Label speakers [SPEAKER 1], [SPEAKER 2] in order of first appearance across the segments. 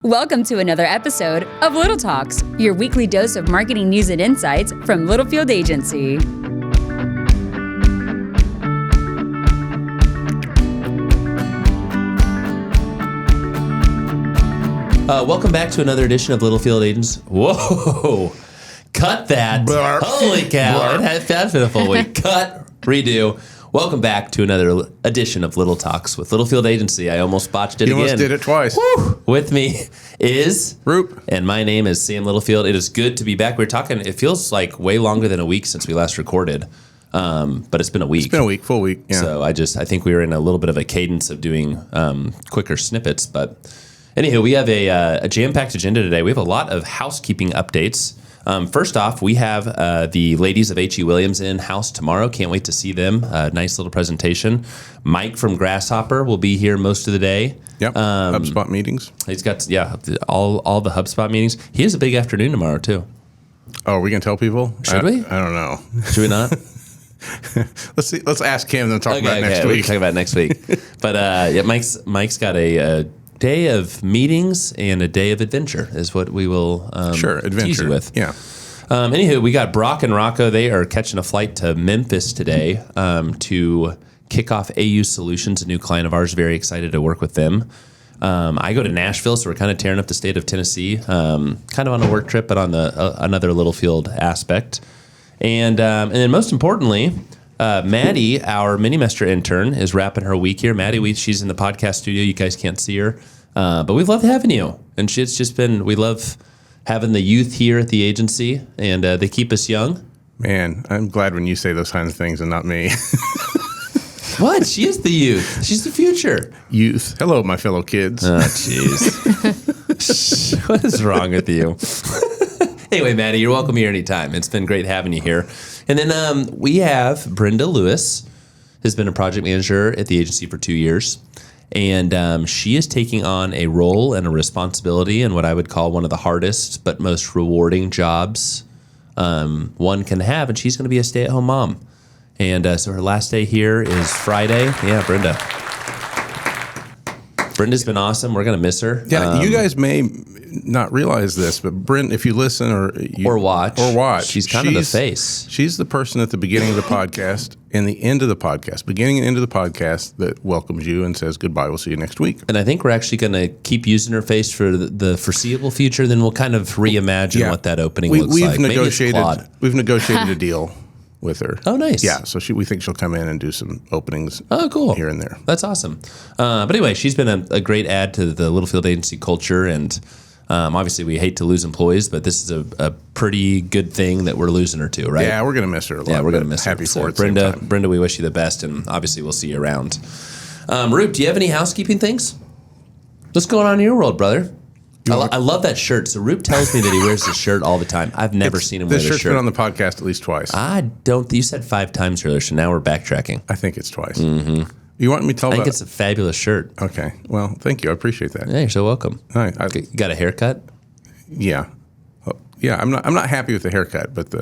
[SPEAKER 1] Welcome to another episode of Little Talks, your weekly dose of marketing news and insights from Littlefield Agency.
[SPEAKER 2] Welcome back to another edition of Littlefield Agency. Whoa! Cut that!
[SPEAKER 3] Barf.
[SPEAKER 2] Holy cow! That's been a full week. Cut, redo. Welcome back to another edition of Little Talks with Littlefield Agency. I almost botched it again.
[SPEAKER 3] You almost did it twice.
[SPEAKER 2] Woo! With me is
[SPEAKER 3] Roop.
[SPEAKER 2] And my name is Sam Littlefield. It is good to be back. We're talking, it feels like way longer than a week since we last recorded. But it's been a week.
[SPEAKER 3] It's been a week, full week. Yeah.
[SPEAKER 2] So I think we were in a little bit of a cadence of doing quicker snippets. But anywho, we have a jam-packed agenda today. We have a lot of housekeeping updates. First off, we have the ladies of H.E. Williams in-house tomorrow. Can't wait to see them. Nice little presentation. Mike from Grasshopper will be here most of the day.
[SPEAKER 3] Yep. HubSpot meetings.
[SPEAKER 2] He's got, all the HubSpot meetings. He has a big afternoon tomorrow, too.
[SPEAKER 3] Oh, are we going to tell people?
[SPEAKER 2] Should we?
[SPEAKER 3] I don't know.
[SPEAKER 2] Should we not?
[SPEAKER 3] Let's see. Let's ask him and then talk about it next
[SPEAKER 2] We
[SPEAKER 3] week.
[SPEAKER 2] can talk about it next week. But Mike's got a day of meetings and a day of adventure is what we will tease you with.
[SPEAKER 3] Yeah.
[SPEAKER 2] Anywho, we got Brock and Rocco. They are catching a flight to Memphis today to kick off AU Solutions, a new client of ours. Very excited to work with them. I go to Nashville, so we're kind of tearing up the state of Tennessee, kind of on a work trip, but on the another Littlefield aspect. And then most importantly, Maddie, our Minimester intern, is wrapping her week here. Maddie, she's in the podcast studio. You guys can't see her, but we've loved having you. And we love having the youth here at the agency, and they keep us young.
[SPEAKER 3] Man, I'm glad when you say those kinds of things and not me.
[SPEAKER 2] What? She is the youth. She's the future.
[SPEAKER 3] Youth. Hello, my fellow kids.
[SPEAKER 2] Oh, jeez. What is wrong with you? Anyway, Maddie, you're welcome here anytime. It's been great having you here. And then we have Brenda Lewis, has been a project manager at the agency for 2 years. And she is taking on a role and a responsibility in what I would call one of the hardest but most rewarding jobs one can have. And she's going to be a stay-at-home mom. And so her last day here is Friday. Yeah, Brenda. Brenda's been awesome. We're going to miss her.
[SPEAKER 3] Yeah, you guys may not realize this, but Brent, if you listen or
[SPEAKER 2] watch, she's kind of the face.
[SPEAKER 3] She's the person at the beginning of the podcast and the end of the podcast, beginning and end of the podcast, that welcomes you and says goodbye. We'll see you next week.
[SPEAKER 2] And I think we're actually going to keep using her face for the foreseeable future. Then we'll kind of reimagine what that opening looks like.
[SPEAKER 3] We've negotiated a deal with her.
[SPEAKER 2] Oh, nice.
[SPEAKER 3] Yeah, so we think she'll come in and do some openings here and there.
[SPEAKER 2] That's awesome. But anyway, she's been a great add to the Littlefield Agency culture, and obviously we hate to lose employees, but this is a pretty good thing that we're losing her to, right?
[SPEAKER 3] Yeah, we're going to miss her a lot.
[SPEAKER 2] Yeah, we're going to miss her.
[SPEAKER 3] Happy for it.
[SPEAKER 2] Brenda, we wish you the best, and obviously we'll see you around. Roop, do you have any housekeeping things? What's going on in your world, brother? I love that shirt. So Roop tells me that he wears this shirt all the time. I've never seen him wear this shirt.
[SPEAKER 3] This shirt's been on the podcast at least twice.
[SPEAKER 2] You said 5 times earlier, so now we're backtracking.
[SPEAKER 3] I think it's twice. Mm-hmm. You want me to tell
[SPEAKER 2] I think it's a fabulous shirt.
[SPEAKER 3] Okay. Well, thank you. I appreciate that.
[SPEAKER 2] Yeah, you're so welcome.
[SPEAKER 3] All right.
[SPEAKER 2] You got a haircut?
[SPEAKER 3] Yeah. Yeah, I'm not happy with the haircut, but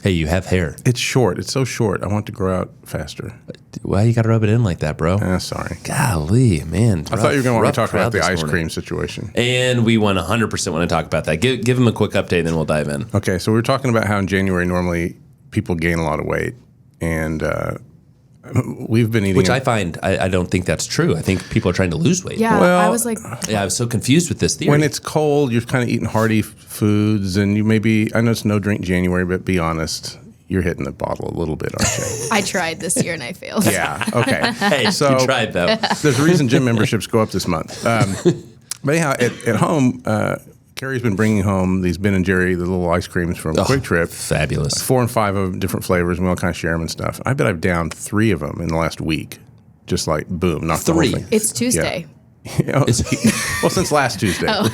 [SPEAKER 2] Hey, you have hair.
[SPEAKER 3] It's short. It's so short. I want it to grow out faster.
[SPEAKER 2] Why you got to rub it in like that, bro?
[SPEAKER 3] Sorry.
[SPEAKER 2] Golly, man.
[SPEAKER 3] I thought you were going to want to talk about the ice cream situation.
[SPEAKER 2] And we 100% want to talk about that. Give them a quick update, and then we'll dive in.
[SPEAKER 3] Okay, so we were talking about how in January normally people gain a lot of weight, and we've been eating...
[SPEAKER 2] Which I find, I don't think that's true. I think people are trying to lose weight.
[SPEAKER 4] Yeah,
[SPEAKER 3] well,
[SPEAKER 4] I was like...
[SPEAKER 2] Yeah, I was so confused with this theory.
[SPEAKER 3] When it's cold, you're kind of eating hearty foods, and you maybe... I know it's no drink January, but be honest... You're hitting the bottle a little bit, aren't you?
[SPEAKER 4] I tried this year and I failed.
[SPEAKER 3] Yeah, okay.
[SPEAKER 2] Hey, so, you tried, though.
[SPEAKER 3] There's a reason gym memberships go up this month. But anyhow, at home, Carrie's been bringing home these Ben & Jerry, the little ice creams from Quick Trip.
[SPEAKER 2] Fabulous.
[SPEAKER 3] 4 and 5 of different flavors, and we all kind of share them and stuff. I bet I've downed 3 of them in the last week. Just like, boom, knocked the whole thing.
[SPEAKER 4] It's Tuesday.
[SPEAKER 3] Yeah. Well, since last Tuesday. Oh.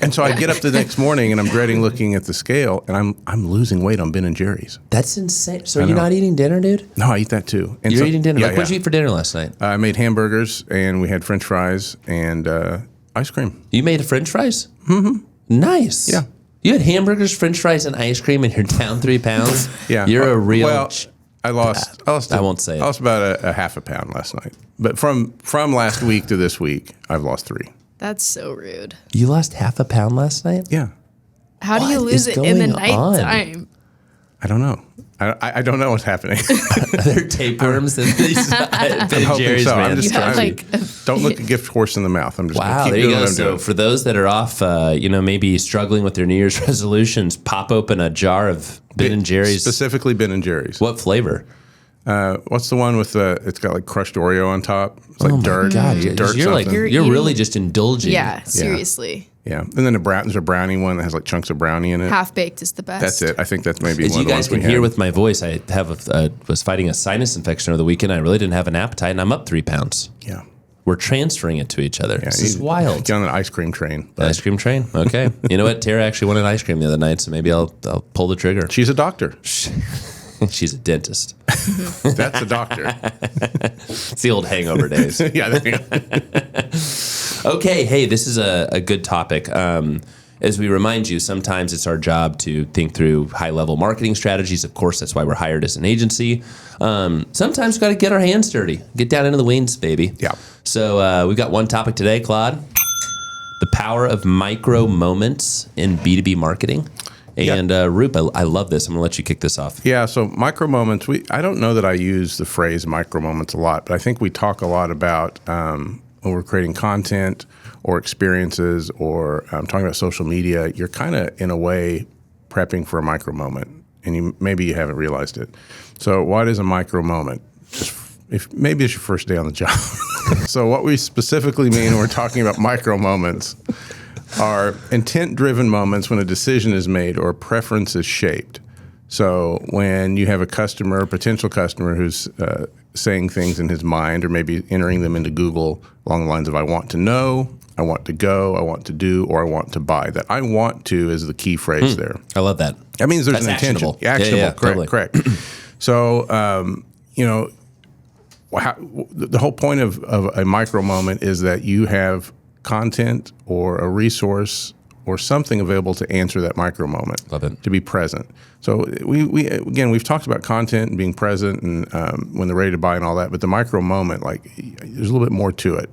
[SPEAKER 3] And so I get up the next morning and I'm dreading looking at the scale, and I'm losing weight on Ben & Jerry's.
[SPEAKER 2] That's insane. So you're not eating dinner, dude?
[SPEAKER 3] No, I eat that too. And
[SPEAKER 2] you're eating dinner?
[SPEAKER 3] Yeah,
[SPEAKER 2] what did you eat for dinner last night?
[SPEAKER 3] I made hamburgers, and we had French fries and ice cream.
[SPEAKER 2] You made French fries? Mm-hmm. Nice.
[SPEAKER 3] Yeah.
[SPEAKER 2] You had hamburgers, French fries, and ice cream, and you're down 3 pounds?
[SPEAKER 3] Yeah.
[SPEAKER 2] You're a real...
[SPEAKER 3] Well, I lost.
[SPEAKER 2] I won't say it.
[SPEAKER 3] I lost about a half a pound last night. But from last week to this week, I've lost 3.
[SPEAKER 4] That's so rude.
[SPEAKER 2] You lost half a pound last night?
[SPEAKER 3] Yeah.
[SPEAKER 4] How do you
[SPEAKER 2] What
[SPEAKER 4] lose
[SPEAKER 2] is
[SPEAKER 4] it in the
[SPEAKER 2] going on?
[SPEAKER 4] nighttime?
[SPEAKER 3] I don't know. I don't know what's happening.
[SPEAKER 2] Are there tapeworms in these Ben and
[SPEAKER 3] hoping
[SPEAKER 2] Jerry's
[SPEAKER 3] so. I'm
[SPEAKER 2] brand?
[SPEAKER 3] just
[SPEAKER 4] You have
[SPEAKER 3] trying
[SPEAKER 4] like
[SPEAKER 3] Don't look a gift horse in the mouth. I'm just
[SPEAKER 2] Wow,
[SPEAKER 3] gonna keep
[SPEAKER 2] there you
[SPEAKER 3] doing
[SPEAKER 2] go.
[SPEAKER 3] what I'm
[SPEAKER 2] So
[SPEAKER 3] doing.
[SPEAKER 2] for those that are off, maybe struggling with their New Year's resolutions, pop open a jar of Ben and Jerry's.
[SPEAKER 3] Specifically Ben and Jerry's.
[SPEAKER 2] What flavor?
[SPEAKER 3] What's the one with it's got like crushed Oreo on top? It's like dirt.
[SPEAKER 2] God,
[SPEAKER 3] dirt
[SPEAKER 2] you're like
[SPEAKER 3] something.
[SPEAKER 2] you're really
[SPEAKER 4] eating-
[SPEAKER 2] just indulging.
[SPEAKER 4] Yeah, seriously.
[SPEAKER 3] Yeah. And then there's a brownie one that has like chunks of brownie in it.
[SPEAKER 4] Half baked is the best.
[SPEAKER 3] That's it. I think that's maybe
[SPEAKER 2] As
[SPEAKER 3] one
[SPEAKER 2] you
[SPEAKER 3] of the
[SPEAKER 2] guys
[SPEAKER 3] ones we
[SPEAKER 2] can hear
[SPEAKER 3] had.
[SPEAKER 2] with my voice, I was fighting a sinus infection over the weekend. I really didn't have an appetite, and I'm up 3 pounds.
[SPEAKER 3] Yeah.
[SPEAKER 2] We're transferring it to each other.
[SPEAKER 3] Yeah,
[SPEAKER 2] This
[SPEAKER 3] you
[SPEAKER 2] is
[SPEAKER 3] need to
[SPEAKER 2] wild.
[SPEAKER 3] Get on an ice cream train.
[SPEAKER 2] The ice cream train. Okay. You know what? Tara actually wanted ice cream the other night, so maybe I'll pull the trigger.
[SPEAKER 3] She's a doctor.
[SPEAKER 2] She's a dentist.
[SPEAKER 3] That's a doctor.
[SPEAKER 2] It's the old hangover days.
[SPEAKER 3] Yeah. There you go.
[SPEAKER 2] Okay, hey, this is a good topic. As we remind you, sometimes it's our job to think through high-level marketing strategies. Of course, that's why we're hired as an agency. Sometimes we've got to get our hands dirty, get down into the weeds, baby.
[SPEAKER 3] Yeah.
[SPEAKER 2] So we've got one topic today, Claude. The power of micro moments in B2B marketing. And Roop, I love this. I'm going to let you kick this off.
[SPEAKER 3] Yeah, so micro moments. I don't know that I use the phrase micro moments a lot, but I think we talk a lot about when we're creating content or experiences or talking about social media. You're kind of in a way prepping for a micro moment, and maybe you haven't realized it. So, what is a micro moment? Maybe it's your first day on the job. So, what we specifically mean when we're talking about micro moments are intent-driven moments when a decision is made or a preference is shaped. So when you have a customer, a potential customer who's saying things in his mind or maybe entering them into Google along the lines of I want to know, I want to go, I want to do, or I want to buy. That I want to is the key phrase there.
[SPEAKER 2] I love that.
[SPEAKER 3] That means there's
[SPEAKER 2] That's
[SPEAKER 3] an intention.
[SPEAKER 2] actionable.
[SPEAKER 3] Actionable,
[SPEAKER 2] Yeah,
[SPEAKER 3] correct,
[SPEAKER 2] totally.
[SPEAKER 3] correct. So, the whole point of a micro moment is that you have content or a resource or something available to answer that micro moment.
[SPEAKER 2] Love it.
[SPEAKER 3] To be present. So we've talked about content and being present and when they're ready to buy and all that, but the micro moment, like there's a little bit more to it.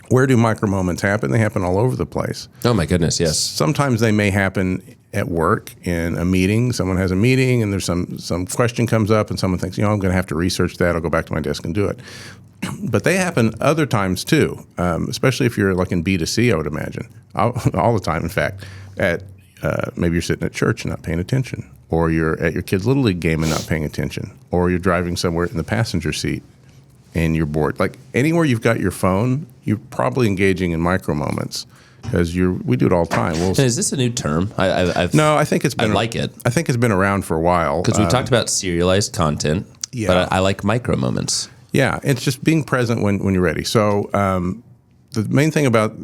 [SPEAKER 3] Where do micro moments happen? They happen all over the place.
[SPEAKER 2] Oh, my goodness, yes.
[SPEAKER 3] Sometimes they may happen at work in a meeting. Someone has a meeting and there's some question comes up and someone thinks, I'm going to have to research that. I'll go back to my desk and do it. But they happen other times too, especially if you're like in B2C, I would imagine. All the time, in fact. Maybe you're sitting at church and not paying attention, or you're at your kid's Little League game and not paying attention, or you're driving somewhere in the passenger seat and you're bored. Like anywhere you've got your phone, you're probably engaging in micro moments because we do it all the time.
[SPEAKER 2] Is this a new term?
[SPEAKER 3] No, I think it's been.
[SPEAKER 2] I like it.
[SPEAKER 3] I think it's been around for a while.
[SPEAKER 2] Because we talked about serialized content,
[SPEAKER 3] Yeah.
[SPEAKER 2] but I like micro moments.
[SPEAKER 3] Yeah, it's just being present when you're ready. So the main thing about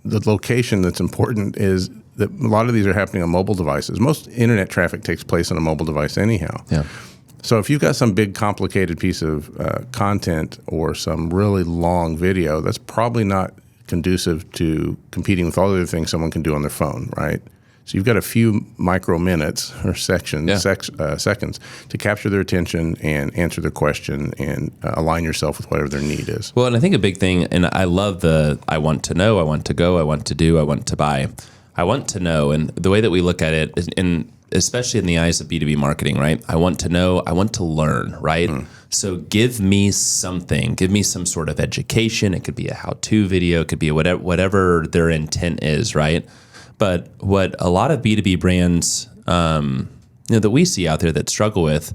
[SPEAKER 3] the location that's important is that a lot of these are happening on mobile devices. Most internet traffic takes place on a mobile device anyhow.
[SPEAKER 2] Yeah.
[SPEAKER 3] So if you've got some big complicated piece of content or some really long video, that's probably not conducive to competing with all the other things someone can do on their phone, right? So you've got a few micro minutes or seconds to capture their attention and answer their question and align yourself with whatever their need is.
[SPEAKER 2] Well, and I think a big thing, and I love I want to know, I want to go, I want to do, I want to buy. I want to know, and the way that we look at it, and especially in the eyes of B2B marketing, right? I want to know, I want to learn, right? So give me something, give me some sort of education. It could be a how-to video, it could be whatever their intent is, right? But what a lot of B2B brands that we see out there that struggle with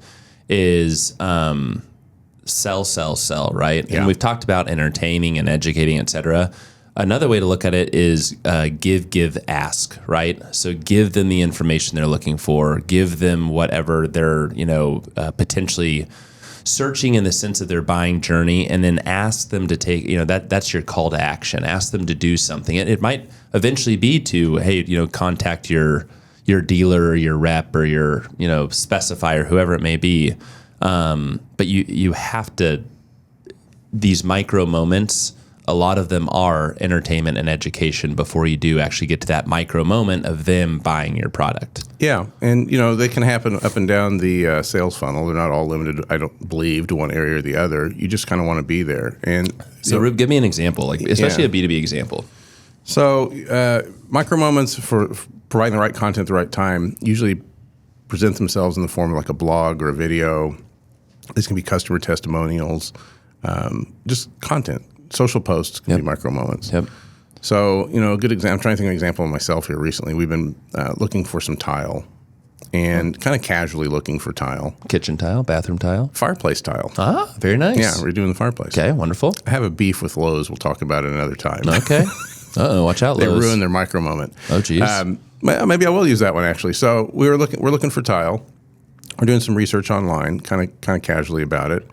[SPEAKER 2] is sell, right?
[SPEAKER 3] Yeah.
[SPEAKER 2] And we've talked about entertaining and educating, et cetera. Another way to look at it is give, ask, right? So give them the information they're looking for, give them whatever they're, potentially searching in the sense of their buying journey, and then ask them to take, that's your call to action. Ask them to do something. It might eventually be to, hey, contact your dealer or your rep or your, specifier, whoever it may be. But you have to, these micro moments a lot of them are entertainment and education before you do actually get to that micro moment of them buying your product.
[SPEAKER 3] Yeah, and they can happen up and down the sales funnel. They're not all limited, I don't believe, to one area or the other. You just kind of want to be there. And
[SPEAKER 2] so, Rube, give me an example, especially a B2B example.
[SPEAKER 3] So, micro moments for providing the right content at the right time usually present themselves in the form of like a blog or a video. This can be customer testimonials, just content. Social posts can be micro moments.
[SPEAKER 2] Yep.
[SPEAKER 3] So, a good example, I'm trying to think of an example of myself here recently. We've been looking for some tile and kind of casually looking for tile.
[SPEAKER 2] Kitchen tile, bathroom tile?
[SPEAKER 3] Fireplace tile.
[SPEAKER 2] Ah, very nice.
[SPEAKER 3] Yeah, we're doing the fireplace.
[SPEAKER 2] Okay, wonderful.
[SPEAKER 3] I have a beef with Lowe's. We'll talk about it another time.
[SPEAKER 2] Okay. Uh-oh, watch out,
[SPEAKER 3] They
[SPEAKER 2] Lowe's.
[SPEAKER 3] ruined their micro moment.
[SPEAKER 2] Oh, geez.
[SPEAKER 3] Maybe I will use that one, actually. So we're looking for tile. We're doing some research online, kind of casually about it.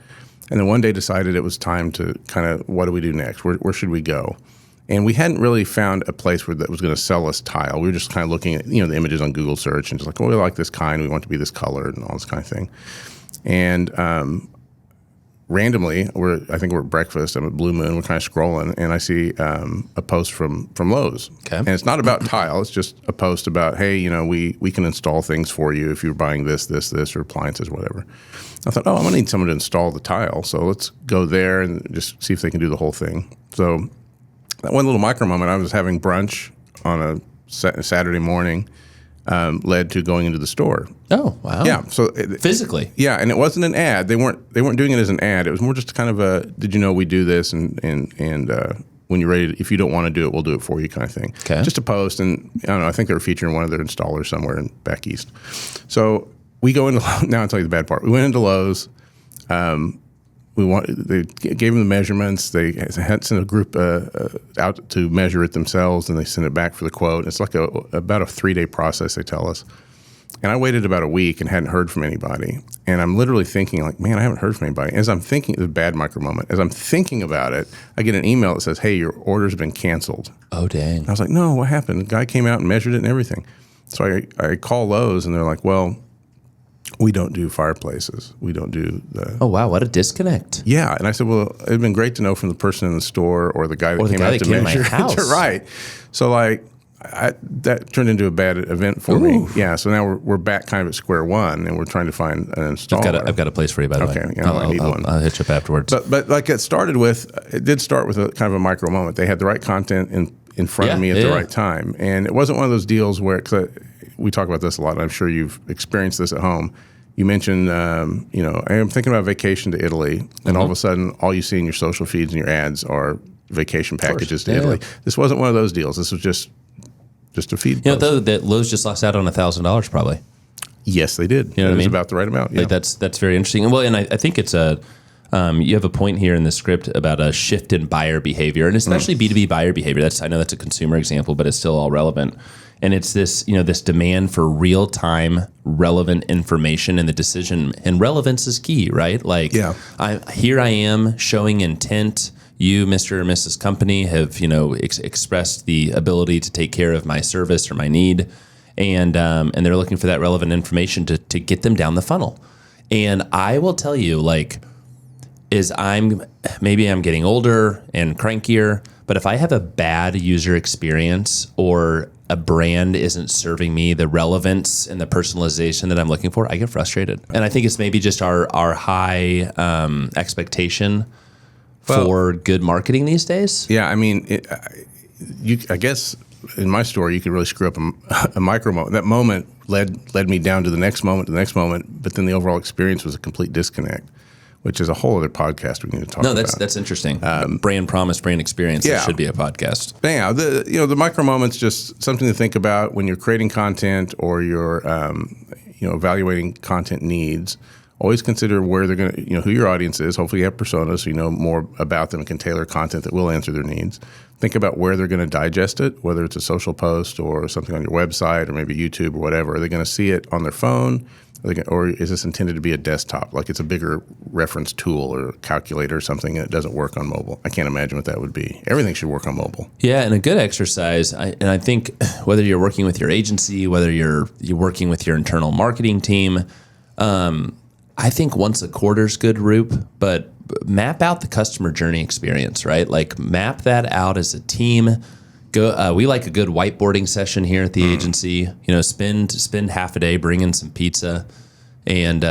[SPEAKER 3] And then one day decided it was time to kind of, what do we do next? Where should we go? And we hadn't really found a place that was going to sell us tile. We were just kind of looking at, the images on Google search and just like, oh, we like this kind. We want it to be this color and all this kind of thing. And randomly, I think we're at breakfast. I'm at Blue Moon. We're kind of scrolling, and I see a post from Lowe's.
[SPEAKER 2] Okay.
[SPEAKER 3] And it's not about tile. It's just a post about, hey, we can install things for you if you're buying this, or appliances, or whatever. I thought, I'm going to need someone to install the tile. So let's go there and just see if they can do the whole thing. So that one little micro moment, I was having brunch on a Saturday morning, led to going into the store.
[SPEAKER 2] Oh, wow.
[SPEAKER 3] Yeah. So
[SPEAKER 2] physically.
[SPEAKER 3] Yeah, and it wasn't an ad. They weren't doing it as an ad. It was more just kind of a, did you know we do this, and when you're ready, if you don't want to do it, we'll do it for you kind of thing.
[SPEAKER 2] Okay.
[SPEAKER 3] Just a post, and I don't know, I think they were featuring one of their installers somewhere back east. So we go into, now I'll tell you the bad part. We went into Lowe's. They gave them the measurements. They had sent a group out to measure it themselves, and they sent it back for the quote. It's like about a 3-day process, they tell us. And I waited about a week and hadn't heard from anybody. And I'm literally thinking, like, man, I haven't heard from anybody. As I'm thinking, it's a bad micro moment. As I'm thinking about it, I get an email that says, hey, your order's been canceled.
[SPEAKER 2] Oh, dang.
[SPEAKER 3] And I was like, no, what happened? The guy came out and measured it and everything. So I call Lowe's, and they're like, well, we don't do fireplaces. We don't do the...
[SPEAKER 2] Oh, wow. What a disconnect.
[SPEAKER 3] Yeah. And I said, well, it'd been great to know from the person in the store or the guy that came out to measure.
[SPEAKER 2] My house.
[SPEAKER 3] Right. So, like, that turned into a bad event for me. Yeah. So now we're back kind of at square one, and we're trying to find an installer.
[SPEAKER 2] I've got a place for you, by the way.
[SPEAKER 3] Okay. Yeah, I need one.
[SPEAKER 2] I'll hit you up afterwards.
[SPEAKER 3] But like it did start with a kind of a micro moment. They had the right content in front of me at the right time. And it wasn't one of those deals where, we talk about this a lot, and I'm sure you've experienced this at home. You mentioned, I'm thinking about vacation to Italy, and all of a sudden, all you see in your social feeds and your ads are vacation packages to Italy. This wasn't one of those deals. This was just a feed.
[SPEAKER 2] Though that Lowe's just lost out on $1,000 probably.
[SPEAKER 3] Yes, they did.
[SPEAKER 2] You know what I mean?
[SPEAKER 3] About the right amount. Yeah.
[SPEAKER 2] Like that's very interesting. Well, and I think it's you have a point here in the script about a shift in buyer behavior, and especially B2B buyer behavior. I know that's a consumer example, but it's still all relevant. And it's this, this demand for real-time relevant information in the decision, and relevance is key, right? Like, here I am showing intent. You, Mr. or Mrs. Company, have, expressed the ability to take care of my service or my need, and they're looking for that relevant information to get them down the funnel. And I will tell you, maybe I'm getting older and crankier, but if I have a bad user experience or a brand isn't serving me the relevance and the personalization that I'm looking for, I get frustrated. And I think it's maybe just our high expectation for good marketing these days.
[SPEAKER 3] Yeah, I mean, I guess in my story, you could really screw up a micro moment. That moment led me down to the next moment, but then the overall experience was a complete disconnect, which is a whole other podcast we need to talk about.
[SPEAKER 2] No, that's interesting. Brand promise, brand experience. That should be a podcast.
[SPEAKER 3] Yeah, the micro moments, just something to think about when you're creating content or you're evaluating content needs. Always consider where they're going to, who your audience is. Hopefully you have personas so you know more about them and can tailor content that will answer their needs. Think about where they're going to digest it, whether it's a social post or something on your website or maybe YouTube or whatever. Are they going to see it on their phone? Or is this intended to be a desktop? Like it's a bigger reference tool or calculator or something that doesn't work on mobile. I can't imagine what that would be. Everything should work on mobile.
[SPEAKER 2] Yeah, and a good exercise, I think whether you're working with your agency, whether you're working with your internal marketing team, I think once a quarter's good, Roop, but map out the customer journey experience, right? Like map that out as a team. Go. We like a good whiteboarding session here at the agency. Spend half a day bringing some pizza, and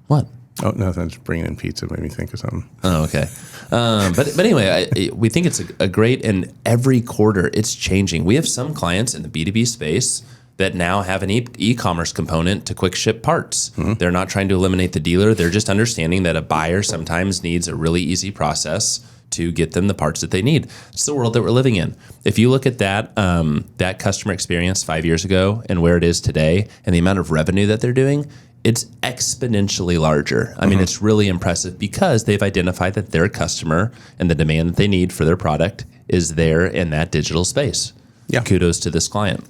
[SPEAKER 2] what?
[SPEAKER 3] Oh, nothing. Just bringing in pizza made me think of something.
[SPEAKER 2] Oh, okay. But anyway, we think it's a great, and every quarter it's changing. We have some clients in the B2B space that now have an e-commerce component to quick ship parts. They're not trying to eliminate the dealer. They're just understanding that a buyer sometimes needs a really easy process to get them the parts that they need. It's the world that we're living in. If you look at that customer experience 5 years ago and where it is today and the amount of revenue that they're doing, it's exponentially larger. I mean, it's really impressive because they've identified that their customer and the demand that they need for their product is there in that digital space.
[SPEAKER 3] Yeah.
[SPEAKER 2] Kudos to this client.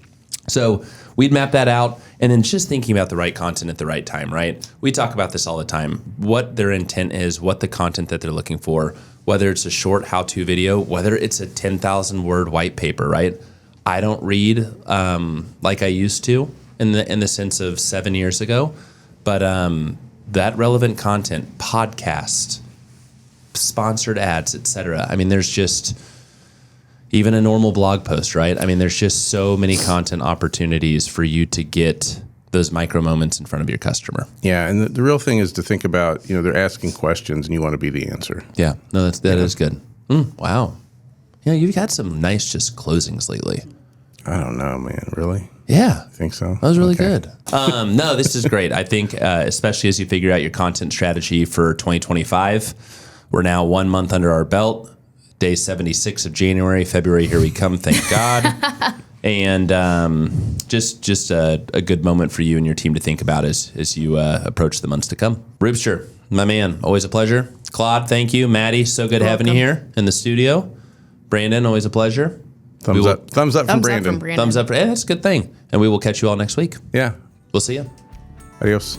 [SPEAKER 2] So we'd map that out, and then just thinking about the right content at the right time, right? We talk about this all the time, what their intent is, what the content that they're looking for, whether it's a short how-to video, whether it's a 10,000-word white paper, right? I don't read like I used to in the sense of 7 years ago, but that relevant content, podcast, sponsored ads, etc. I mean, there's just even a normal blog post, right? I mean, there's just so many content opportunities for you to get those micro moments in front of your customer.
[SPEAKER 3] Yeah, and the real thing is to think about, they're asking questions and you want to be the answer.
[SPEAKER 2] Yeah, no, that is good. Wow. Yeah, you've had some nice just closings lately.
[SPEAKER 3] I don't know, man. Really?
[SPEAKER 2] Yeah.
[SPEAKER 3] Think so?
[SPEAKER 2] That was really good. No, this is great. I think especially as you figure out your content strategy for 2025, we're now 1 month under our belt. Day 76 of January, February, here we come, thank God. And just a good moment for you and your team to think about as you approach the months to come. Rubster, my man, always a pleasure. Claude, thank you. Maddie, so good having you here in the studio. Brandon, always a pleasure.
[SPEAKER 3] Thumbs up from Brandon.
[SPEAKER 2] Thumbs up. That's a good thing. And we will catch you all next week.
[SPEAKER 3] Yeah.
[SPEAKER 2] We'll see you.
[SPEAKER 3] Adios.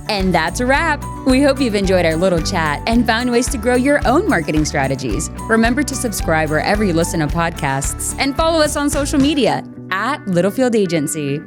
[SPEAKER 1] And that's a wrap. We hope you've enjoyed our little chat and found ways to grow your own marketing strategies. Remember to subscribe wherever you listen to podcasts and follow us on social media @Littlefield Agency.